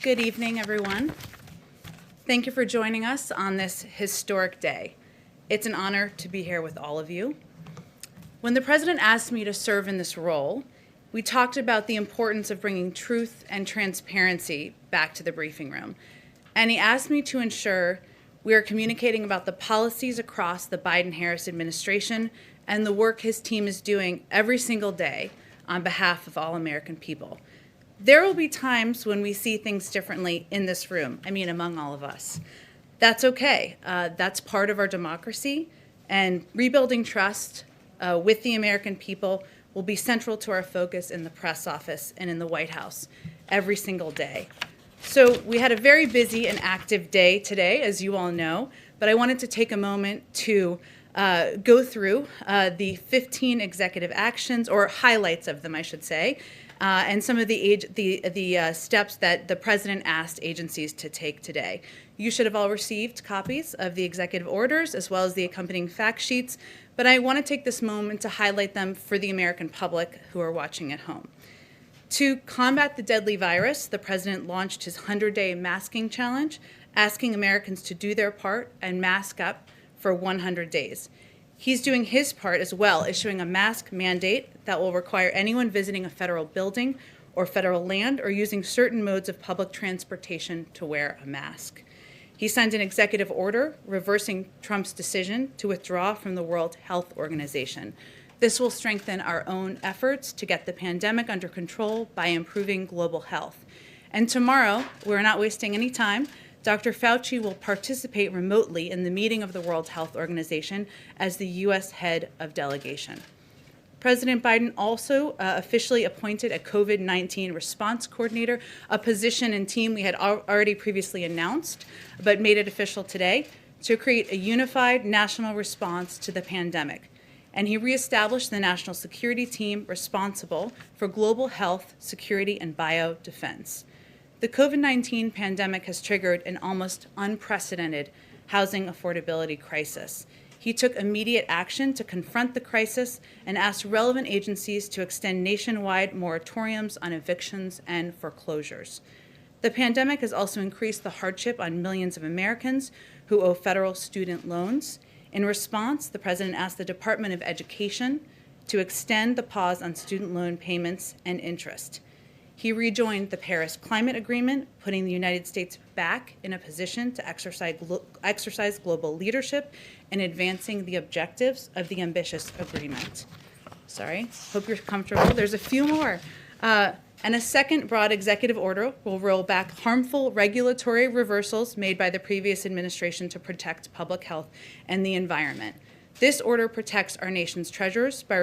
Good evening, everyone. Thank you for joining us on this historic day. It's an honor to be here with all of you. When the President asked me to serve in this role, we talked about the importance of bringing truth and transparency back to the briefing room. And he asked me to ensure we are communicating about the policies across the Biden-Harris administration and the work his team is doing every single day on behalf of all American people. There will be times when we see things differently in this room, among all of us. That's okay. That's part of our democracy, and rebuilding trust with the American people will be central to our focus in the press office and in the White House every single day. So we had a very busy and active day today, as you all know, but I wanted to take a moment to go through the 15 executive actions, or highlights of them, I should say, and some of the steps that the President asked agencies to take today. You should have all received copies of the executive orders as well as the accompanying fact sheets, but I want to take this moment to highlight them for the American public who are watching at home. To combat the deadly virus, the President launched his 100-day masking challenge, asking Americans to do their part and mask up for 100 days. He's doing his part as well, issuing a mask mandate that will require anyone visiting a federal building or federal land or using certain modes of public transportation to wear a mask. He signed an executive order reversing Trump's decision to withdraw from the World Health Organization. This will strengthen our own efforts to get the pandemic under control by improving global health. And tomorrow, we're not wasting any time, Dr. Fauci will participate remotely in the meeting of the World Health Organization as the U.S. head of delegation. President Biden also officially appointed a COVID-19 response coordinator, a position and team we had already previously announced, but made it official today, to create a unified national response to the pandemic. And he reestablished the national security team responsible for global health, security, and biodefense. The COVID-19 pandemic has triggered an almost unprecedented housing affordability crisis. He took immediate action to confront the crisis and asked relevant agencies to extend nationwide moratoriums on evictions and foreclosures. The pandemic has also increased the hardship on millions of Americans who owe federal student loans. In response, the President asked the Department of Education to extend the pause on student loan payments and interest. He rejoined the Paris Climate Agreement, putting the United States back in a position to exercise global leadership in advancing the objectives of the ambitious agreement. Sorry, hope you're comfortable. There's a few more. And a second broad executive order will roll back harmful regulatory reversals made by the previous administration to protect public health and the environment. This order protects our nation's treasures by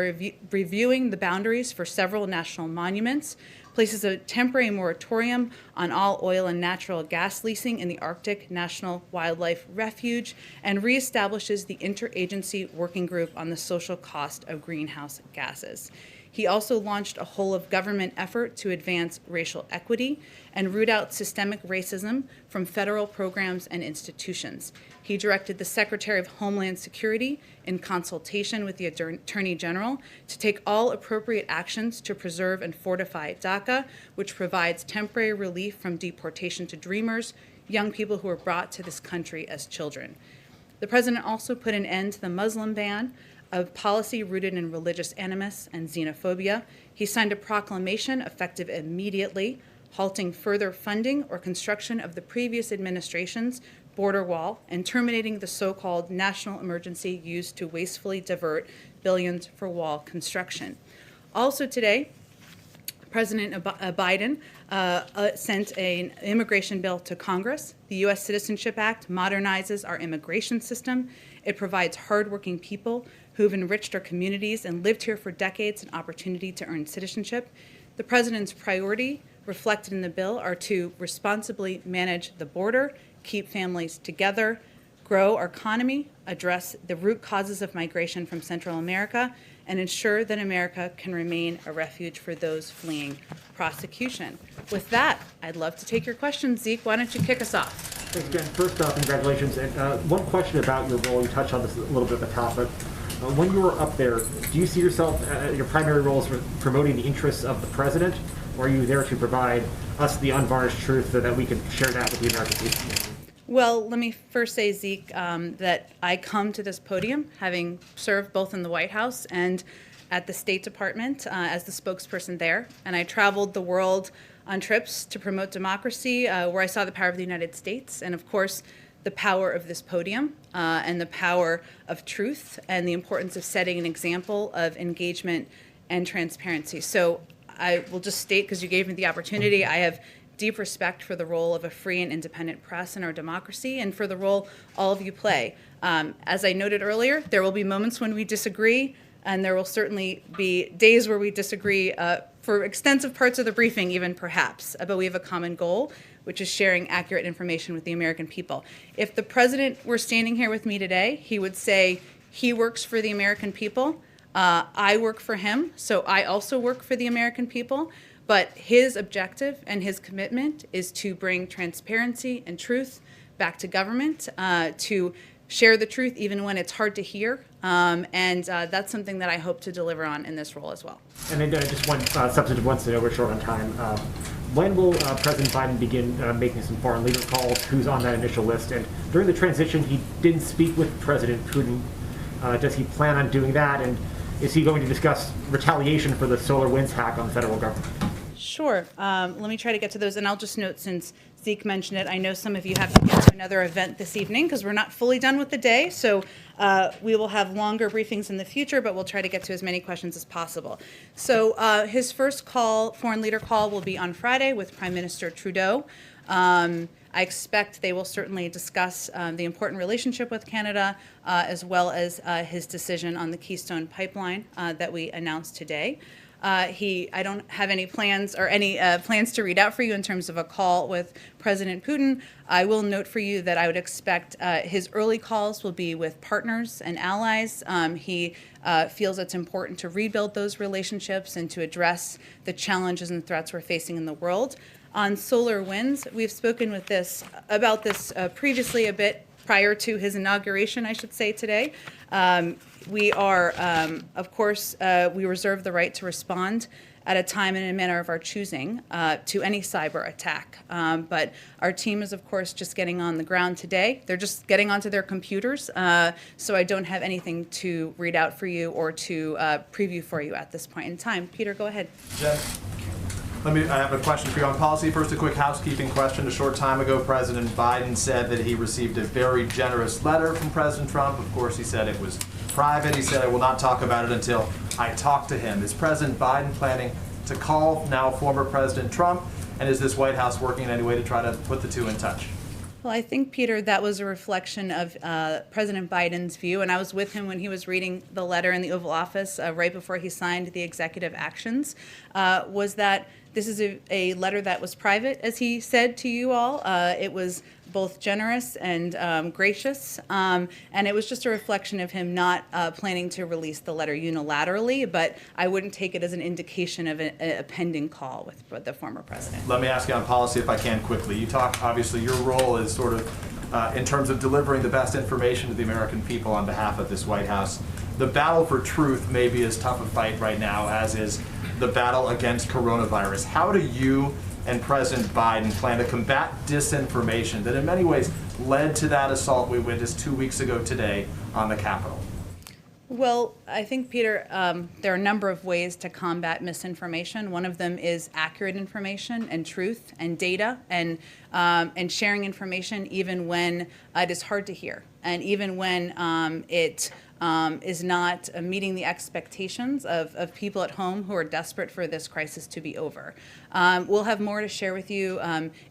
reviewing the boundaries for several national monuments, places a temporary moratorium on all oil and natural gas leasing in the Arctic National Wildlife Refuge, and reestablishes the interagency working group on the social cost of greenhouse gases. He also launched a whole-of-government effort to advance racial equity and root out systemic racism from federal programs and institutions. He directed the Secretary of Homeland Security, in consultation with the Attorney General, to take all appropriate actions to preserve and fortify DACA, which provides temporary relief from deportation to Dreamers, young people who were brought to this country as children. The President also put an end to the Muslim ban, a policy rooted in religious animus and xenophobia. He signed a proclamation effective immediately, halting further funding or construction of the previous administration's border wall and terminating the so-called national emergency used to wastefully divert billions for wall construction. Also today, President Biden sent an immigration bill to Congress. The U.S. Citizenship Act modernizes our immigration system. It provides hardworking people who've enriched our communities and lived here for decades an opportunity to earn citizenship. The President's priority reflected in the bill are to responsibly manage the border, keep families together, grow our economy, address the root causes of migration from Central America, and ensure that America can remain a refuge for those fleeing prosecution. With that, I'd love to take your questions. Zeke, why don't you kick us off? Thanks, Jen. First off, congratulations. And one question about your role. You touched on this a little bit at the top, but when you were up there, do you see yourself, your primary role is promoting the interests of the President, or are you there to provide us the unvarnished truth so that we can share that with the American people? Well, let me first say, Zeke, that I come to this podium having served both in the White House and at the State Department as the spokesperson there. And I traveled the world on trips to promote democracy, where I saw the power of the United States and, of course, the power of this podium and the power of truth and the importance of setting an example of engagement and transparency. So I will just state, because you gave me the opportunity, I have deep respect for the role of a free and independent press in our democracy and for the role all of you play. As I noted earlier, there will be moments when we disagree, and there will certainly be days where we disagree for extensive parts of the briefing even perhaps, but we have a common goal, which is sharing accurate information with the American people. If the president were standing here with me today, he would say he works for the American people. I work for him, so I also work for the American people. But his objective and his commitment is to bring transparency and truth back to government, to share the truth even when it's hard to hear. And that's something that I hope to deliver on in this role as well. And then just one substantive one, so we're short on time. When will President Biden begin making some foreign leader calls? Who's on that initial list? And during the transition, he didn't speak with President Putin. Does he plan on doing that? And is he going to discuss retaliation for the SolarWinds hack on the federal government? Sure. Let me try to get to those. And I'll just note, since Zeke mentioned it, I know some of you have to get to another event this evening because we're not fully done with the day. So we will have longer briefings in the future, but we'll try to get to as many questions as possible. So his first call, foreign leader call, will be on Friday with Prime Minister Trudeau. I expect they will certainly discuss the important relationship with Canada, as well as his decision on the Keystone Pipeline that we announced today. I don't have any plans or any plans to read out for you in terms of a call with President Putin. I will note for you that I would expect his early calls will be with partners and allies. He feels it's important to rebuild those relationships and to address the challenges and threats we're facing in the world. On SolarWinds, we've spoken about this previously a bit prior to his inauguration, I should say, today. We are, of course, we reserve the right to respond at a time and a manner of our choosing to any cyber attack. But our team is, of course, just getting on the ground today. They're just getting onto their computers, so I don't have anything to read out for you or to preview for you at this point in time. Peter, go ahead. Jen, I have a question for you on policy. First, a quick housekeeping question. A short time ago, President Biden said that he received a very generous letter from President Trump. Of course, he said it was private. He said, "I will not talk about it until I talk to him." Is President Biden planning to call now former President Trump? And is this White House working in any way to try to put the two in touch? Well, I think, Peter, that was a reflection of President Biden's view, and I was with him when he was reading the letter in the Oval Office right before he signed the executive actions, was that this is a letter that was private, as he said to you all. It was both generous and gracious, and it was just a reflection of him not planning to release the letter unilaterally, but I wouldn't take it as an indication of a pending call with the former president. Let me ask you on policy, if I can, quickly. You talk, obviously, your role is sort of in terms of delivering the best information to the American people on behalf of this White House. The battle for truth may be as tough a fight right now as is the battle against coronavirus. How do you and President Biden plan to combat disinformation that in many ways led to that assault we witnessed 2 weeks ago today on the Capitol? Well, I think, Peter, there are a number of ways to combat misinformation. One of them is accurate information and truth and data and sharing information even when it is hard to hear and even when it is not meeting the expectations of people at home who are desperate for this crisis to be over. We'll have more to share with you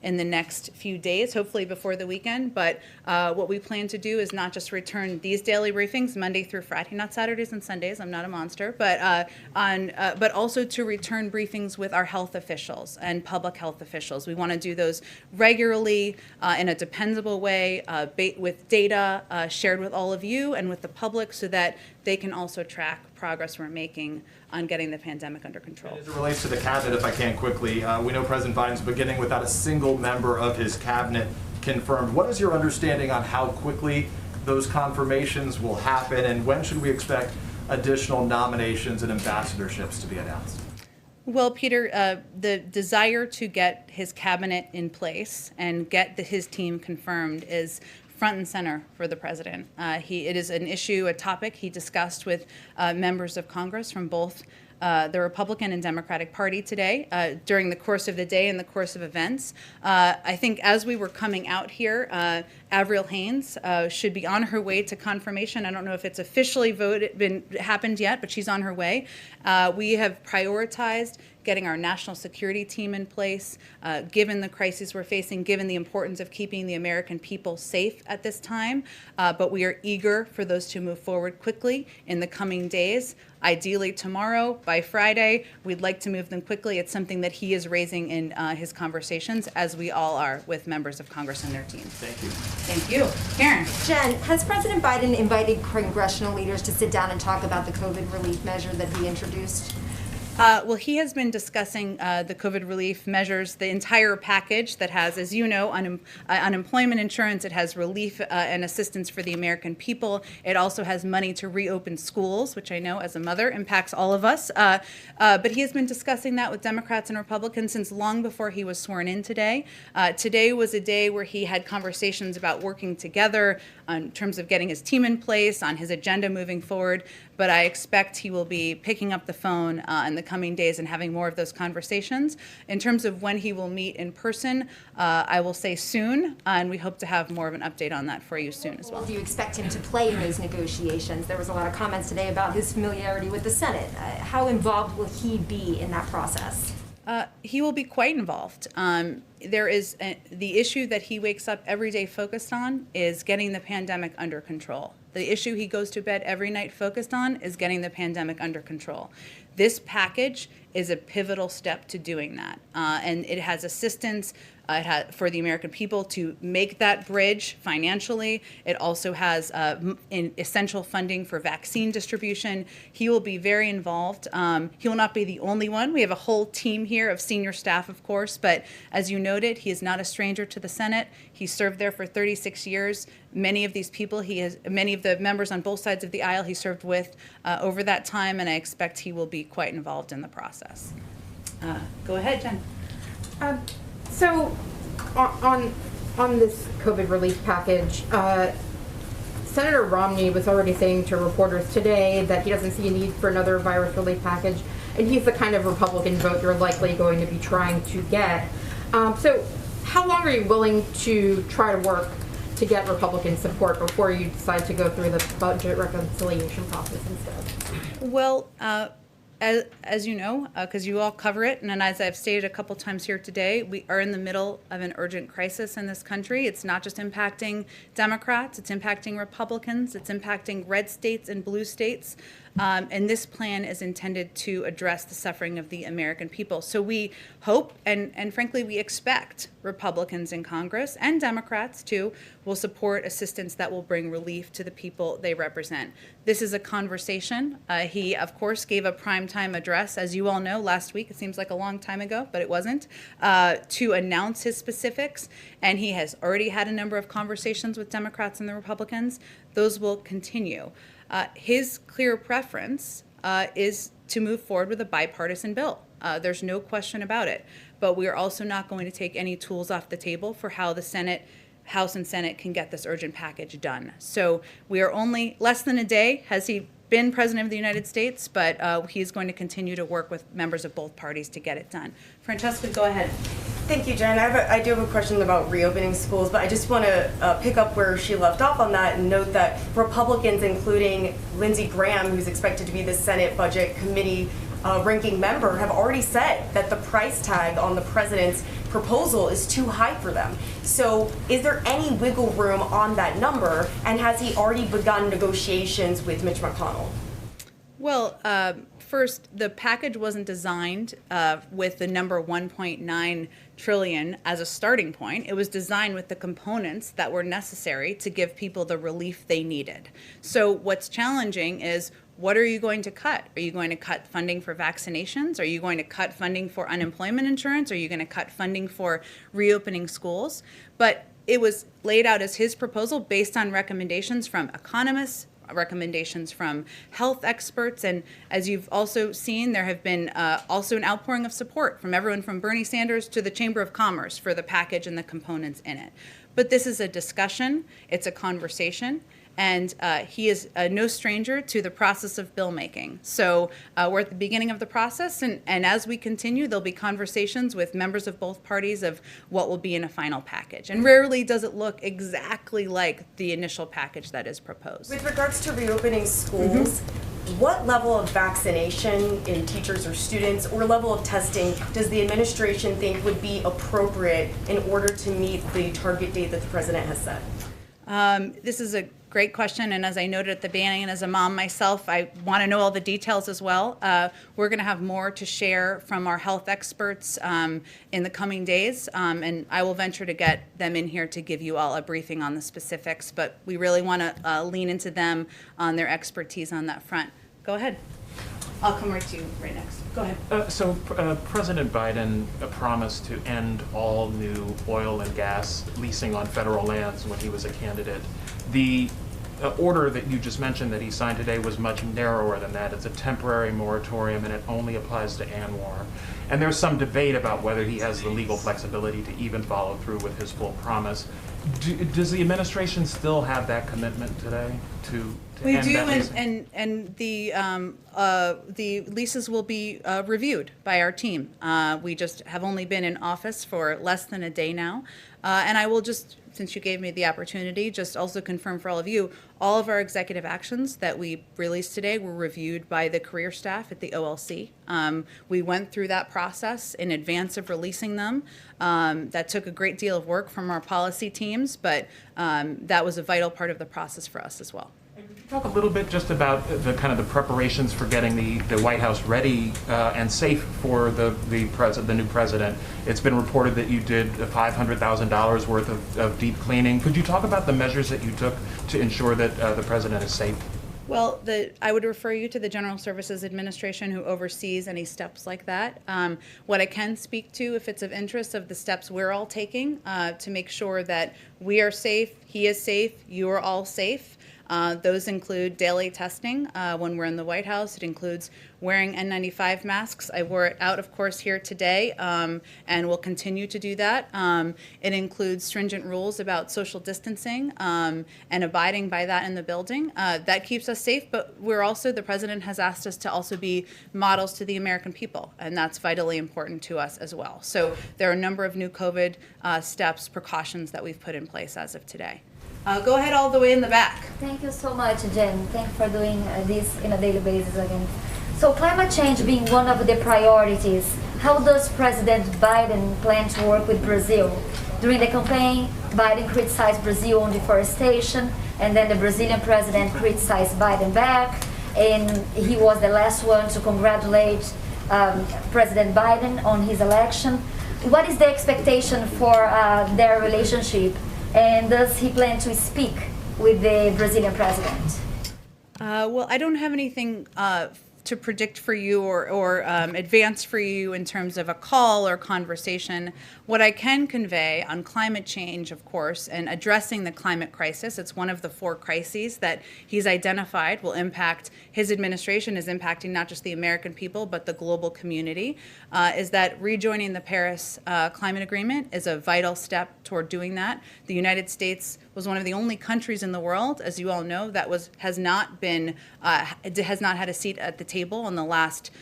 in the next few days, hopefully before the weekend, but what we plan to do is not just return these daily briefings Monday through Friday, not Saturdays and Sundays, I'm not a monster, but also to return briefings with our health officials and public health officials. We want to do those regularly in a dependable way with data shared with all of you and with the public, so that they can also track progress we're making on getting the pandemic under control. As it relates to the cabinet, if I can quickly, we know President Biden's beginning without a single member of his cabinet confirmed. What is your understanding on how quickly those confirmations will happen, and when should we expect additional nominations and ambassadorships to be announced? Well, Peter, the desire to get his cabinet in place and get his team confirmed is front and center for the president. It is an issue, a topic he discussed with members of Congress from both the Republican and Democratic Party today during the course of the day and the course of events. I think as we were coming out here, Avril Haines should be on her way to confirmation. I don't know if it's officially happened yet, but she's on her way. We have prioritized getting our national security team in place, given the crisis we're facing, given the importance of keeping the American people safe at this time. But we are eager for those to move forward quickly in the coming days. Ideally tomorrow, by Friday, we'd like to move them quickly. It's something that he is raising in his conversations, as we all are with members of Congress and their teams. Thank you. Thank you. Karen. Jen, has President Biden invited congressional leaders to sit down and talk about the COVID relief measure that he introduced? Well, he has been discussing the COVID relief measures, the entire package that has, as you know, unemployment insurance. It has relief and assistance for the American people. It also has money to reopen schools, which I know as a mother impacts all of us. But he has been discussing that with Democrats and Republicans since long before he was sworn in today. Today was a day where he had conversations about working together in terms of getting his team in place, on his agenda moving forward. But I expect he will be picking up the phone in the coming days and having more of those conversations. In terms of when he will meet in person, I will say soon, and we hope to have more of an update on that for you soon as well. Do you expect him to play in those negotiations? There was a lot of comments today about his familiarity with the Senate. How involved will he be in that process? He will be quite involved. There is the issue that he wakes up every day focused on is getting the pandemic under control. The issue he goes to bed every night focused on is getting the pandemic under control. This package is a pivotal step to doing that, and it has assistance for the American people to make that bridge financially. It also has essential funding for vaccine distribution. He will be very involved. He will not be the only one. We have a whole team here of senior staff, of course, but as you noted, he is not a stranger to the Senate. He served there for 36 years. Many of these people, many of the members on both sides of the aisle he served with over that time, and I expect he will be quite involved in the process. Go ahead, Jen. So, on this COVID relief package, Senator Romney was already saying to reporters today that he doesn't see a need for another virus relief package, and he's the kind of Republican vote you're likely going to be trying to get. So, how long are you willing to try to work to get Republican support before you decide to go through the budget reconciliation process instead? Well, as you know, because you all cover it, and as I've stated a couple times here today, we are in the middle of an urgent crisis in this country. It's not just impacting Democrats, it's impacting Republicans, it's impacting red states and blue states. And this plan is intended to address the suffering of the American people. So we hope, and frankly, we expect Republicans in Congress and Democrats too will support assistance that will bring relief to the people they represent. This is a conversation. He, of course, gave a primetime address, as you all know, last week. It seems like a long time ago, but it wasn't, to announce his specifics. And he has already had a number of conversations with Democrats and the Republicans. Those will continue. His clear preference is to move forward with a bipartisan bill. There's no question about it. But we are also not going to take any tools off the table for how the House and Senate can get this urgent package done. So we are only less than a day has he been President of the United States, but he's going to continue to work with members of both parties to get it done. Francesca, go ahead. Thank you, Jen. I do have a question about reopening schools, but I just want to pick up where she left off on that and note that Republicans, including Lindsey Graham, who's expected to be the Senate Budget Committee ranking member, have already said that the price tag on the president's proposal is too high for them. So is there any wiggle room on that number, and has he already begun negotiations with Mitch McConnell? Well, first, the package wasn't designed with the number 1.9 trillion as a starting point. It was designed with the components that were necessary to give people the relief they needed. So what's challenging is, what are you going to cut? Are you going to cut funding for vaccinations? Are you going to cut funding for unemployment insurance? Are you going to cut funding for reopening schools? But it was laid out as his proposal based on recommendations from economists, recommendations from health experts. And as you've also seen, there have been also an outpouring of support from everyone from Bernie Sanders to the Chamber of Commerce for the package and the components in it. But this is a discussion, it's a conversation, and he is no stranger to the process of bill making. So we're at the beginning of the process, and as we continue, there'll be conversations with members of both parties of what will be in a final package. And rarely does it look exactly like the initial package that is proposed. With regards to reopening schools, what level of vaccination in teachers or students or level of testing does the administration think would be appropriate in order to meet the target date that the president has set? This is a great question, and as I noted at the beginning, and as a mom myself, I want to know all the details as well. We're going to have more to share from our health experts in the coming days, and I will venture to get them in here to give you all a briefing on the specifics, but we really want to lean into them on their expertise on that front. Go ahead. I'll come right to you right next. Go ahead. President Biden promised to end all new oil and gas leasing on federal lands when he was a candidate. The order that you just mentioned that he signed today was much narrower than that. It's a temporary moratorium, and it only applies to ANWR. And there's some debate about whether he has the legal flexibility to even follow through with his full promise. Does the administration still have that commitment today to We end do, that leasing? and the leases will be reviewed by our team. We just have only been in office for less than a day now, and I will just, since you gave me the opportunity, just also confirm for all of you, all of our executive actions that we released today were reviewed by the career staff at the OLC. We went through that process in advance of releasing them. That took a great deal of work from our policy teams, but that was a vital part of the process for us as well. Talk a little bit just about the kind of the preparations for getting the White House ready and safe for the new president. It's been reported that you did $500,000 worth of deep cleaning. Could you talk about the measures that you took to ensure that the president is safe? Well, I would refer you to the General Services Administration, who oversees any steps like that. What I can speak to, if it's of interest, of the steps we're all taking to make sure that we are safe, he is safe, you are all safe. Those include daily testing when we're in the White House. It includes wearing N95 masks. I wore it out, of course, here today, and will continue to do that. It includes stringent rules about social distancing and abiding by that in the building. That keeps us safe, but we're also, the president has asked us to also be models to the American people, and that's vitally important to us as well. So there are a number of new COVID steps, precautions that we've put in place as of today. Go ahead all the way in the back. Thank you so much, Jen. Thank you for doing this on a daily basis again. So climate change being one of the priorities, how does President Biden plan to work with Brazil? During the campaign, Biden criticized Brazil on deforestation, and then the Brazilian president criticized Biden back, and he was the last one to congratulate President Biden on his election. What is the expectation for their relationship? And does he plan to speak with the Brazilian president? Well, I don't have anything to predict for you or advance for you in terms of a call or conversation. What I can convey on climate change, of course, and addressing the climate crisis, it's one of the 4 crises that he's identified will impact, his administration is impacting not just the American people, but the global community, is that rejoining the Paris Climate Agreement is a vital step toward doing that. The United States was one of the only countries in the world, as you all know, that has not had a seat at the table in the last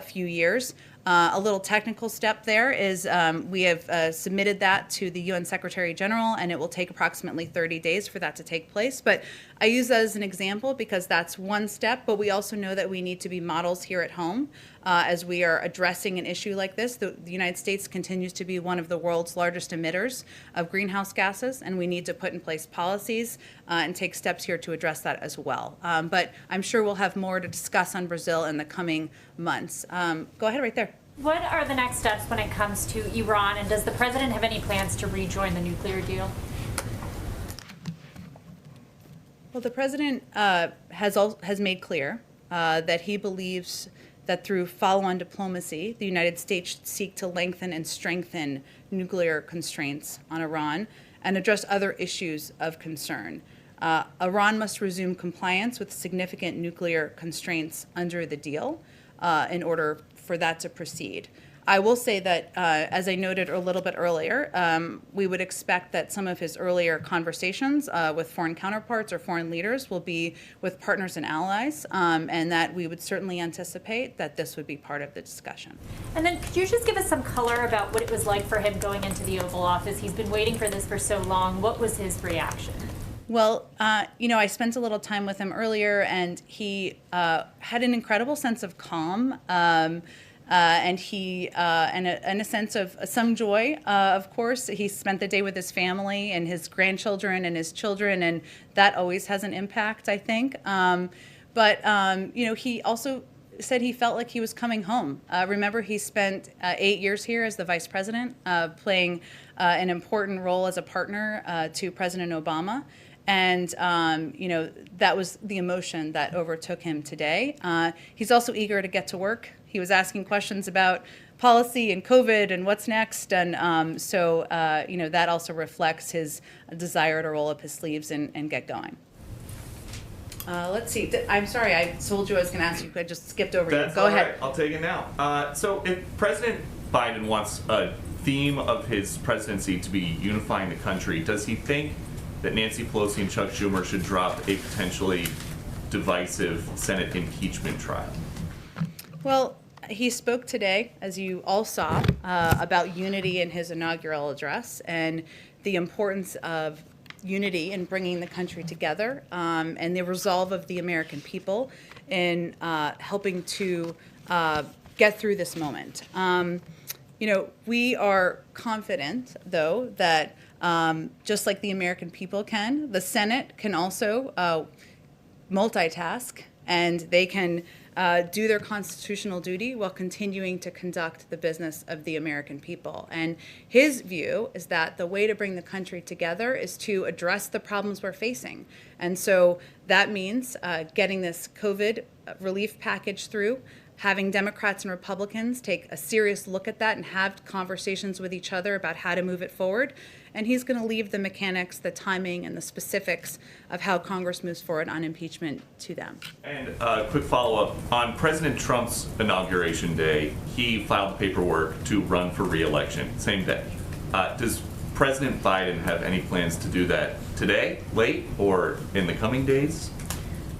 few years. A little technical step there is we have submitted that to the UN Secretary General, and it will take approximately 30 days for that to take place. But I use that as an example because that's one step, but we also know that we need to be models here at home as we are addressing an issue like this. The United States continues to be one of the world's largest emitters of greenhouse gases, and we need to put in place policies and take steps here to address that as well. But I'm sure we'll have more to discuss on Brazil in the coming months. Go ahead right there. What are the next steps when it comes to Iran, and does the president have any plans to rejoin the nuclear deal? Well, the president has made clear that he believes that through follow-on diplomacy, the United States should seek to lengthen and strengthen nuclear constraints on Iran and address other issues of concern. Iran must resume compliance with significant nuclear constraints under the deal in order for that to proceed. I will say that, as I noted a little bit earlier, we would expect that some of his earlier conversations with foreign counterparts or foreign leaders will be with partners and allies, and that we would certainly anticipate that this would be part of the discussion. And then could you just give us some color about what it was like for him going into the Oval Office? He's been waiting for this for so long. What was his reaction? Well, I spent a little time with him earlier, and he had an incredible sense of calm. And a sense of some joy, of course. He spent the day with his family and his grandchildren and his children, and that always has an impact, I think. He also said he felt like he was coming home. Remember, he spent 8 years here as the vice president, playing an important role as a partner to President Obama. And, that was the emotion that overtook him today. He's also eager to get to work. He was asking questions about policy and COVID and what's next. And that also reflects his desire to roll up his sleeves and get going. Let's see. I'm sorry, I told you I was going to ask you. I just skipped over you. Go ahead. Right. I'll take it now. So if President Biden wants a theme of his presidency to be unifying the country, does he think that Nancy Pelosi and Chuck Schumer should drop a potentially divisive Senate impeachment trial? Well, he spoke today, as you all saw, about unity in his inaugural address and the importance of unity in bringing the country together, and the resolve of the American people in helping to get through this moment. We are confident, though, that just like the American people can, the Senate can also multitask, and they can do their constitutional duty while continuing to conduct the business of the American people. And his view is that the way to bring the country together is to address the problems we're facing. And so that means getting this COVID relief package through, having Democrats and Republicans take a serious look at that and have conversations with each other about how to move it forward. And he's going to leave the mechanics, the timing, and the specifics of how Congress moves forward on impeachment to them. And a quick follow-up. On President Trump's inauguration day, he filed paperwork to run for re-election, same day. Does President Biden have any plans to do that today, late, or in the coming days?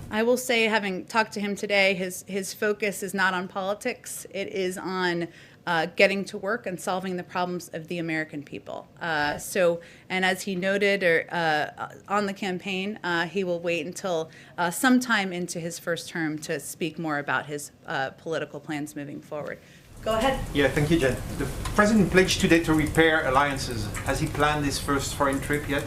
I will say, having talked to him today, his focus is not on politics. It is on getting to work and solving the problems of the American people. And as he noted on the campaign, he will wait until sometime into his first term to speak more about his political plans moving forward. Go ahead. Yeah, thank you, Jen. The president pledged today to repair alliances. Has he planned his first foreign trip yet?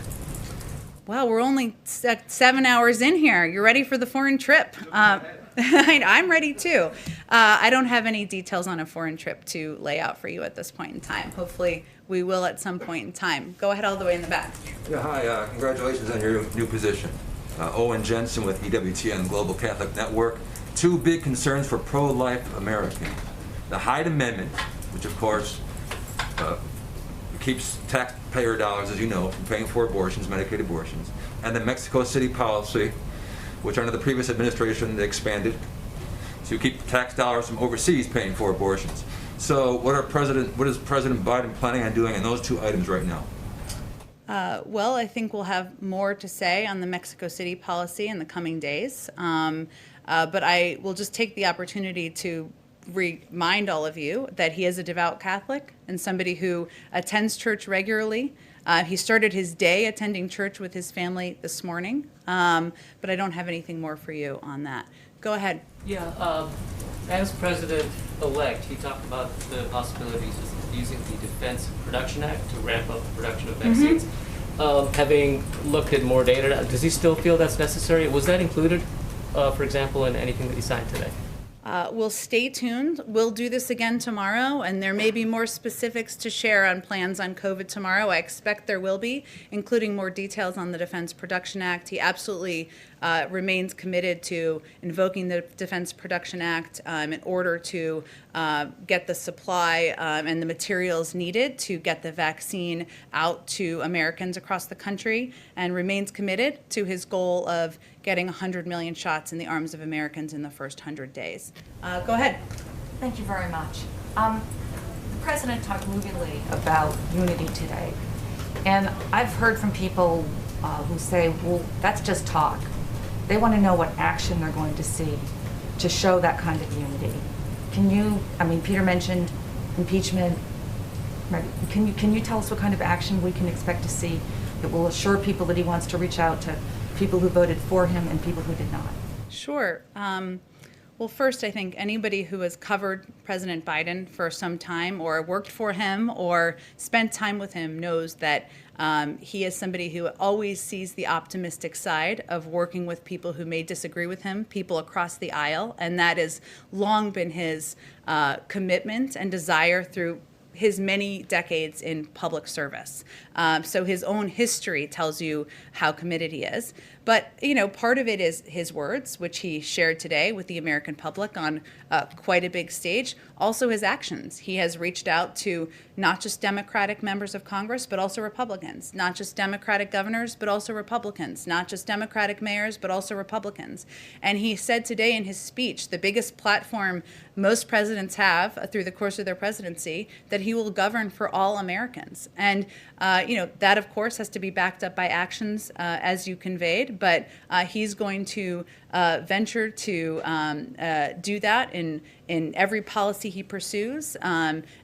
Well, we're only 7 hours in here. You're ready for the foreign trip. I'm ready too. I don't have any details on a foreign trip to lay out for you at this point in time. Hopefully we will at some point in time. Go ahead all the way in the back. Yeah, hi. Congratulations on your new position. Owen Jensen with EWTN Global Catholic Network. Two big concerns for pro-life Americans. The Hyde Amendment, which of course keeps taxpayer dollars, as you know, from paying for abortions, Medicaid abortions, and the Mexico City policy, which under the previous administration they expanded to keep tax dollars from overseas paying for abortions. So what is President Biden planning on doing on those two items right now? Well, I think we'll have more to say on the Mexico City policy in the coming days. But I will just take the opportunity to remind all of you that he is a devout Catholic and somebody who attends church regularly. He started his day attending church with his family this morning, but I don't have anything more for you on that. Go ahead. Yeah, as president-elect, he talked about the possibilities of using the Defense Production Act to ramp up the production of vaccines. Having looked at more data, does he still feel that's necessary? Was that included, for example, in anything that he signed today? We'll stay tuned. We'll do this again tomorrow, and there may be more specifics to share on plans on COVID tomorrow. I expect there will be, including more details on the Defense Production Act. He absolutely remains committed to invoking the Defense Production Act in order to get the supply and the materials needed to get the vaccine out to Americans across the country, and remains committed to his goal of getting 100 million shots in the arms of Americans in the first 100 days. Go ahead. Thank you very much. The President talked movingly about unity today, and I've heard from people who say, well, that's just talk. They want to know what action they're going to see to show that kind of unity. Peter mentioned impeachment. Right? Can you tell us what kind of action we can expect to see that will assure people that he wants to reach out to people who voted for him and people who did not? Sure. Well, first, I think anybody who has covered President Biden for some time or worked for him or spent time with him knows that he is somebody who always sees the optimistic side of working with people who may disagree with him, people across the aisle, and that has long been his commitment and desire through his many decades in public service. So his own history tells you how committed he is. But, part of it is his words, which he shared today with the American public on quite a big stage. Also his actions. He has reached out to not just Democratic members of Congress, but also Republicans. Not just Democratic governors, but also Republicans. Not just Democratic mayors, but also Republicans. And he said today in his speech, the biggest platform most presidents have through the course of their presidency, that he will govern for all Americans. And, that, of course, has to be backed up by actions, as you conveyed. But he's going to venture to do that in every policy he pursues,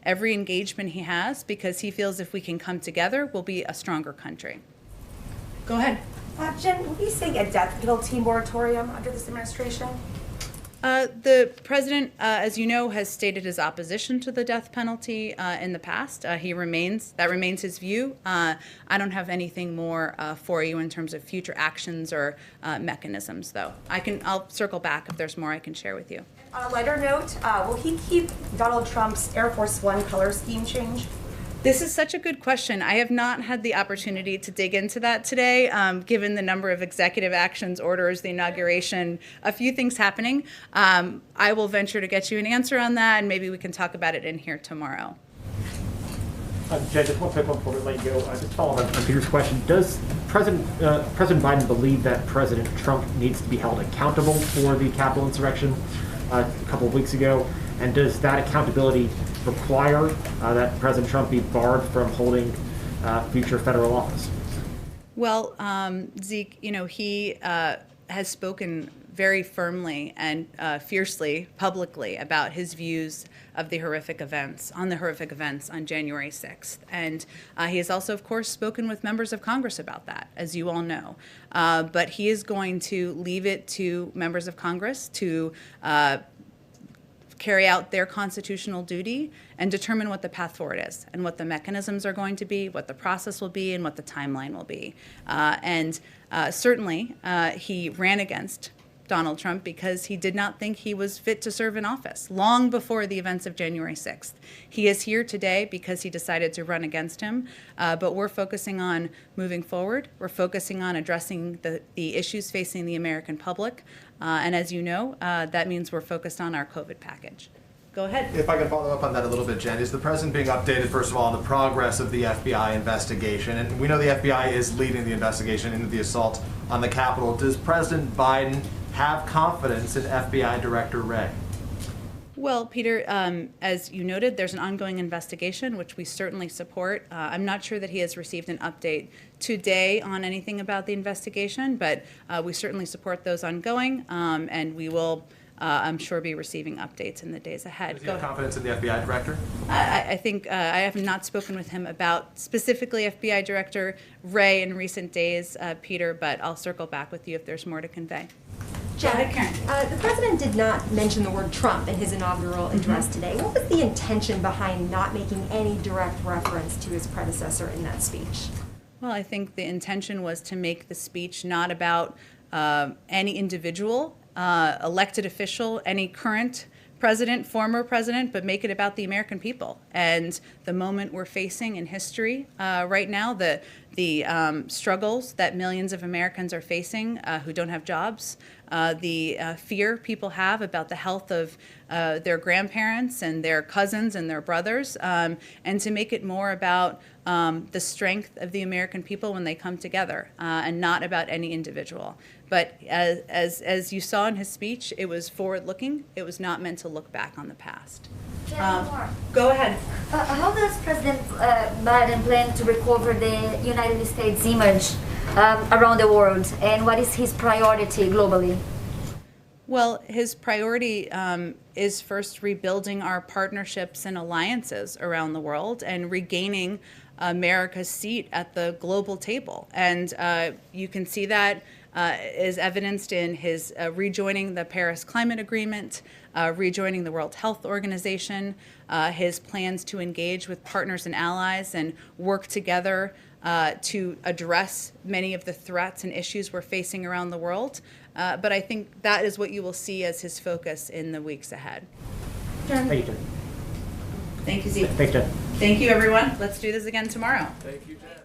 every engagement he has, because he feels if we can come together, we'll be a stronger country. Go ahead. Jen, will we see a death penalty moratorium under this administration? The president, as you know, has stated his opposition to the death penalty in the past. That remains his view. I don't have anything more for you in terms of future actions or mechanisms, though. I'll circle back if there's more I can share with you. On a lighter note, will he keep Donald Trump's Air Force One color scheme change? This is such a good question. I have not had the opportunity to dig into that today, given the number of executive actions, orders, the inauguration, a few things happening. I will venture to get you an answer on that, and maybe we can talk about it in here tomorrow. Jen, just one quick one before we let you go. Just follow up on Peter's question. Does President Biden believe that President Trump needs to be held accountable for the Capitol insurrection a couple of weeks ago? And does that accountability require that President Trump be barred from holding future federal office? Well, Zeke, he has spoken very firmly and fiercely, publicly, about his views of the horrific events on January 6th. And he has also, of course, spoken with members of Congress about that, as you all know. But he is going to leave it to members of Congress to carry out their constitutional duty and determine what the path forward is and what the mechanisms are going to be, what the process will be, and what the timeline will be. Certainly, he ran against Donald Trump because he did not think he was fit to serve in office long before the events of January 6th. He is here today because he decided to run against him, but we're focusing on moving forward. We're focusing on addressing the issues facing the American public, and as you know, that means we're focused on our COVID package. Go ahead. If I can follow up on that a little bit, Jen, is the president being updated, first of all, on the progress of the FBI investigation? And we know the FBI is leading the investigation into the assault on the Capitol. Does President Biden have confidence in FBI Director Wray? Well, Peter, as you noted, there's an ongoing investigation, which we certainly support. I'm not sure that he has received an update today on anything about the investigation, but we certainly support those ongoing, and we will, I'm sure, be receiving updates in the days ahead. Does he have confidence in the FBI Director? I think I have not spoken with him about specifically FBI Director Wray in recent days, Peter, but I'll circle back with you if there's more to convey. Jen, the president did not mention the word Trump in his inaugural address today. What was the intention behind not making any direct reference to his predecessor in that speech? Well, I think the intention was to make the speech not about any individual, elected official, any current president, former president, but make it about the American people and the moment we're facing in history right now, the the struggles that millions of Americans are facing who don't have jobs, the fear people have about the health of their grandparents and their cousins and their brothers, and to make it more about the strength of the American people when they come together, and not about any individual. But as you saw in his speech, it was forward-looking. It was not meant to look back on the past. Go ahead. How does President Biden plan to recover the United States image around the world, and what is his priority globally? Well, his priority is first rebuilding our partnerships and alliances around the world and regaining America's seat at the global table. And you can see that is evidenced in his rejoining the Paris Climate Agreement, rejoining the World Health Organization, his plans to engage with partners and allies and work together to address many of the threats and issues we're facing around the world. But I think that is what you will see as his focus in the weeks ahead. Thank you, Jen. Thank you, Zeke. Thanks, Jen. Thank you, everyone. Let's do this again tomorrow. Thank you, Jen.